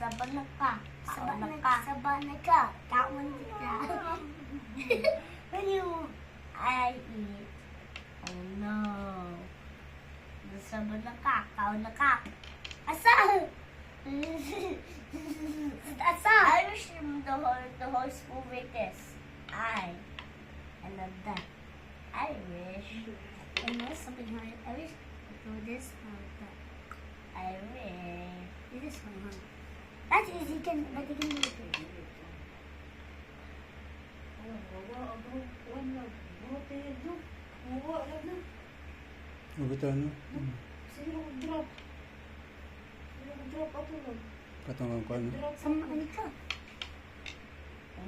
Saban na ka. Saban na ka. Kaon ka. When I eat. Oh no. Saban na ka. Kaon na ka. Asa? Asa? I wish the whole school with this. I love that. I wish. And there's something hard. I wish I do this like that. I wish. This one, huh? That's easy, but you can do it. Ito ano? Katong ko ano? Sama ka.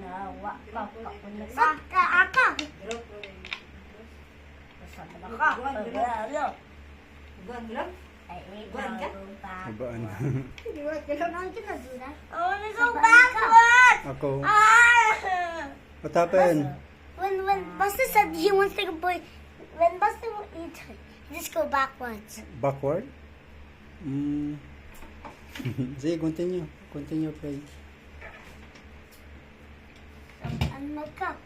Nawa ka. Saka aka. Saka ka. Sabaan. I wanna go backwards. Ako. Ah! What happened? When Buster said he wants to go, when Buster will eat, just go backwards. Backward? Sige, continue. Continue, play. And my cup.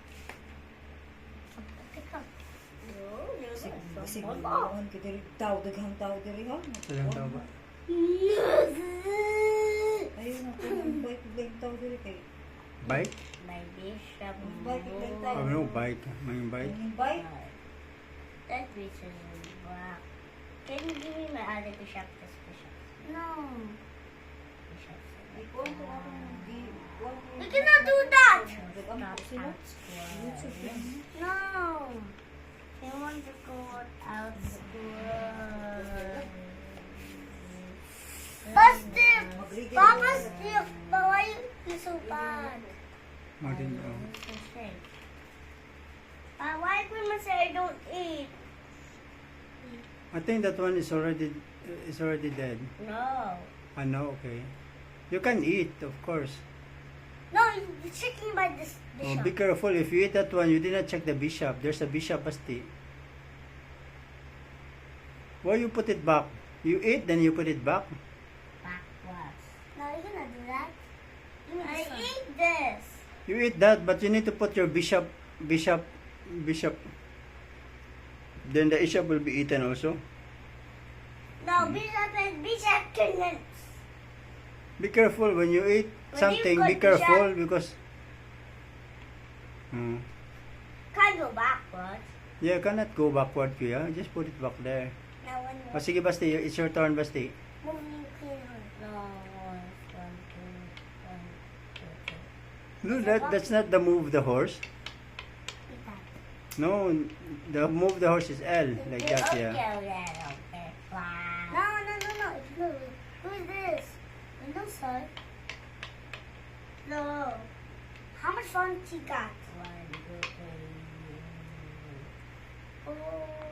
The cup. Sige, naman kita rin tao, daghang tao diri ha. Ilang tao ba? Ayun na, kung bike tao diri kay. Bike? My bishop. Bike, Oh, no, bike. May bike. Yung bike? That bishop is black. Can you give me my other bishop? This bishop. No. Bishop. Ikaw ko ako di. We cannot do that. Daghang po sila. No. They want to go out school. Buster! Papa still, but why you so bad? Martin, oh. Why Grandma say I don't eat? I think that one is already dead. No. I know, okay. You can eat, of course. No, you're checking by this Oh, bishop. be careful. If you eat that one, you did not check the bishop. There's a bishop asti. Why you put it back? You eat, then you put it back. Backwards. No, you're gonna do that. I eat this. You eat that, but you need to put your bishop. Then the bishop will be eaten also. No, bishop and bishop cannot. Be careful when you eat When something. you Be put careful because. Can't go backwards. Yeah, you cannot go backward, kuya. Just put it back there. Now one O sige, Basti. It's your turn, Basti. moving cleaner. No, one, two, No, that's not the move the horse. Eat that. No, the move the horse is L. Like that, yeah. Okay. Wow. No. It's blue. Who is this? No, sir. No. How much fun she got? 1, 2, 3. Oh.